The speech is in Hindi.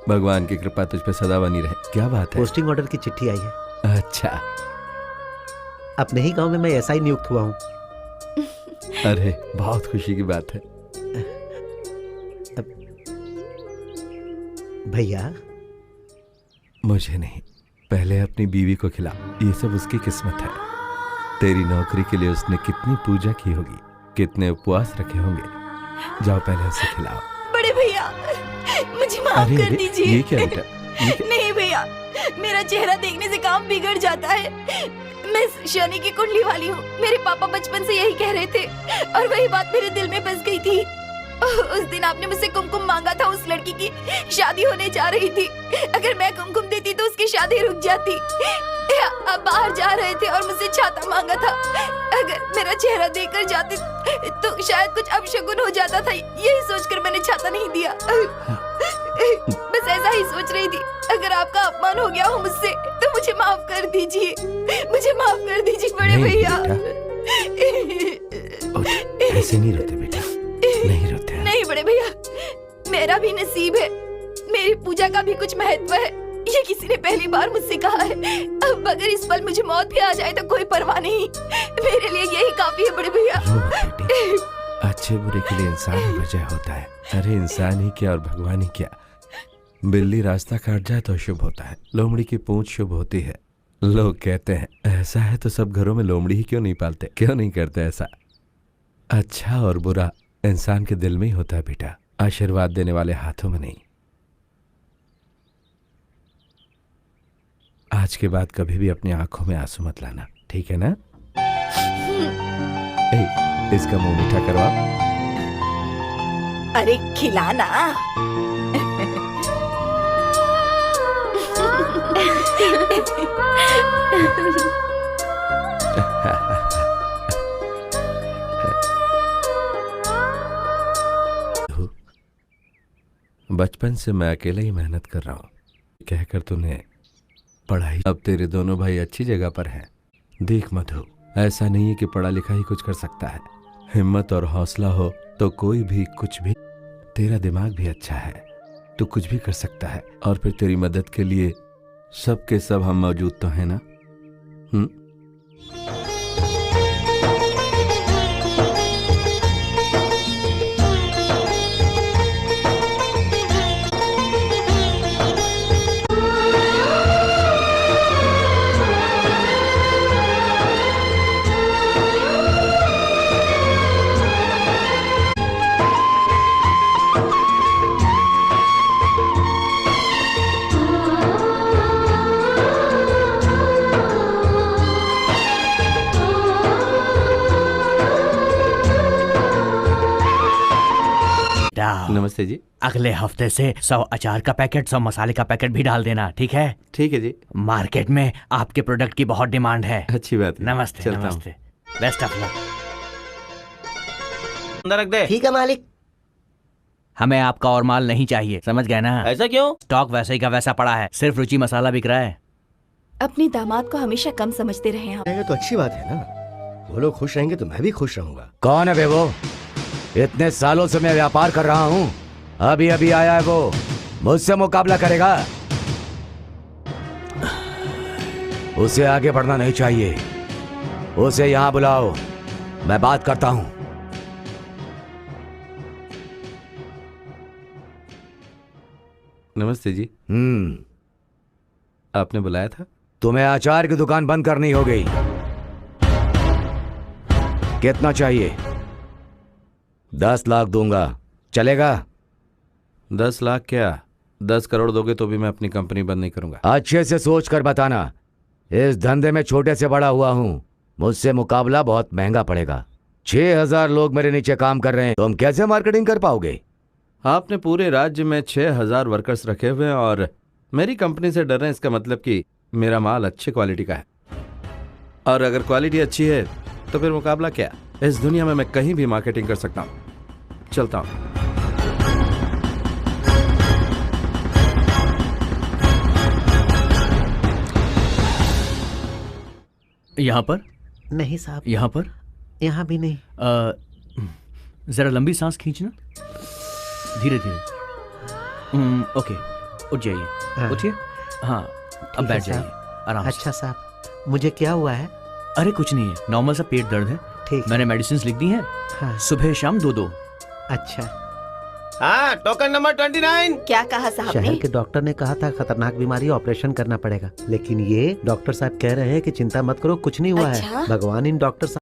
भगवान की कृपा तुझ पे सदा बनी रहे। क्या बात है? पोस्टिंग ऑर्डर की चिट्ठी आई है। अच्छा। अपने ही गांव में मैं एसआई नियुक्त हुआ हूँ। अरे बहुत खुशी की बात है। भैया मुझे नहीं, पहले अपनी बीवी को खिला। ये सब उसकी किस्मत है। तेरी नौकरी के लिए उसने कितनी पूजा की होगी, कितने उपवास रखे होंगे। जाओ पहले उसे खिलाओ। बड़े भैया मुझे माफ कर दीजिए। ये क्या बेटा? नहीं भैया, मेरा चेहरा देखने से काम बिगड़ जाता है। मैं शनि की कुंडली वाली हूँ। मेरे पापा बचपन से यही कह रहे थे और वही बात मेरे दिल में बस गई थी। उस दिन आपने मुझसे कुमकुम मांगा था। उस लड़की की शादी होने जा रही थी। अगर मैं कुमकुम देती तो उसकी शादी रुक जाती। आप बाहर जा रहे थे और मुझसे छाता मांगा था। अगर मेरा चेहरा देखकर जाते तो शायद कुछ अपशगुन हो जाता था। यही सोचकर मैंने छाता नहीं दिया। बस ऐसा ही सोच रही थी। अगर आपका अपमान हो गया हो मुझसे तो मुझे माफ कर दीजिए। मुझे माफ कर दीजिए बड़े भैया। ऐसे नहीं रोते बेटा, नहीं रोते। नहीं बड़े भैया, मेरा भी नसीब है। मेरी पूजा का भी कुछ महत्व है। ये किसी ने पहली बार मुझसे कहा है। अब अगर इस पल मुझे मौत भी आ जाए तो कोई परवाह नहीं। मेरे लिए यही काफी है बड़े भैया। अच्छे बुरे के लिए इंसान ही वजह होता है। अरे इंसान ही क्या और भगवान ही क्या। बिल्ली रास्ता काट जाए तो शुभ होता है, लोमड़ी की पूंछ शुभ होती है। लोग कहते हैं ऐसा है तो सब घरों में लोमड़ी ही क्यों नहीं पालते, क्यों नहीं करते ऐसा। अच्छा और बुरा इंसान के दिल में ही होता है बेटा, आशीर्वाद देने वाले हाथों में नहीं। आज के बाद कभी भी अपनी आंखों में आंसू मत लाना, ठीक है ना? इसका मुंह मीठा करो आप। अरे खिलाना। बचपन से मैं अकेले ही मेहनत कर रहा हूँ कहकर तूने पढ़ाई। अब तेरे दोनों भाई अच्छी जगह पर हैं। देख मधु, ऐसा नहीं है कि पढ़ा लिखा ही कुछ कर सकता है। हिम्मत और हौसला हो तो कोई भी कुछ भी। तेरा दिमाग भी अच्छा है, तू कुछ भी कर सकता है। और फिर तेरी मदद के लिए सब के सब हम मौजूद तो हैं ना? नमस्ते जी। अगले हफ्ते से 100 अचार का पैकेट, 100 मसाले का पैकेट भी डाल देना, ठीक है? ठीक है जी। मार्केट में आपके प्रोडक्ट की बहुत डिमांड है। अच्छी बात है। नमस्ते नमस्ते, बेस्ट ऑफ लक। अंदर रख दे। ठीक है मालिक। हमें आपका और माल नहीं चाहिए, समझ गए ना? ऐसा क्यों? स्टॉक वैसे ही का वैसा पड़ा है, सिर्फ रुचि मसाला बिक रहा है। अपनी दामाद को हमेशा कम समझते रहे आप। तो अच्छी बात है ना, वो लोग खुश रहेंगे तो मैं भी खुश रहूंगा। कौन है बे वो? इतने सालों से मैं व्यापार कर रहा हूँ, अभी अभी आया है वो, मुझसे मुकाबला करेगा? उसे आगे बढ़ना नहीं चाहिए। उसे यहाँ बुलाओ, मैं बात करता हूँ। नमस्ते जी। आपने बुलाया था? तुम्हें अचार की दुकान बंद करनी हो गई। कितना चाहिए? 10 लाख दूंगा, चलेगा? 10 लाख क्या, 10 करोड़ दोगे तो भी मैं अपनी कंपनी बंद नहीं करूंगा। अच्छे से सोच कर बताना। इस धंधे में छोटे से बड़ा हुआ हूं, मुझसे मुकाबला बहुत महंगा पड़ेगा। 6000 लोग मेरे नीचे काम कर रहे हैं, तुम कैसे मार्केटिंग कर पाओगे? आपने पूरे राज्य में 6000 वर्कर्स रखे हुए हैं और मेरी कंपनी से डर रहे हैं, इसका मतलब कि मेरा माल अच्छी क्वालिटी का है। और अगर क्वालिटी अच्छी है तो फिर मुकाबला क्या? इस दुनिया में मैं कहीं भी मार्केटिंग कर सकता हूं। चलता हूं। यहाँ पर नहीं साहब। यहाँ पर? यहाँ भी नहीं। जरा लंबी सांस खींचना, धीरे धीरे। ओके, उठ जाइए, हाँ। उठिए। हाँ, अब है बैठ साहब। जाइए आराम से। अच्छा साहब, मुझे क्या हुआ है? अरे कुछ नहीं है, नॉर्मल सा पेट दर्द है। ठीक। मैंने मेडिसिन लिख दी हैं, हाँ। सुबह शाम 2-2। अच्छा, हाँ, टोकन नंबर 29। क्या कहा साहब शहर ने? के डॉक्टर ने कहा था खतरनाक बीमारी, ऑपरेशन करना पड़ेगा, लेकिन ये डॉक्टर साहब कह रहे हैं कि चिंता मत करो, कुछ नहीं हुआ अच्छा? है। भगवान इन डॉक्टर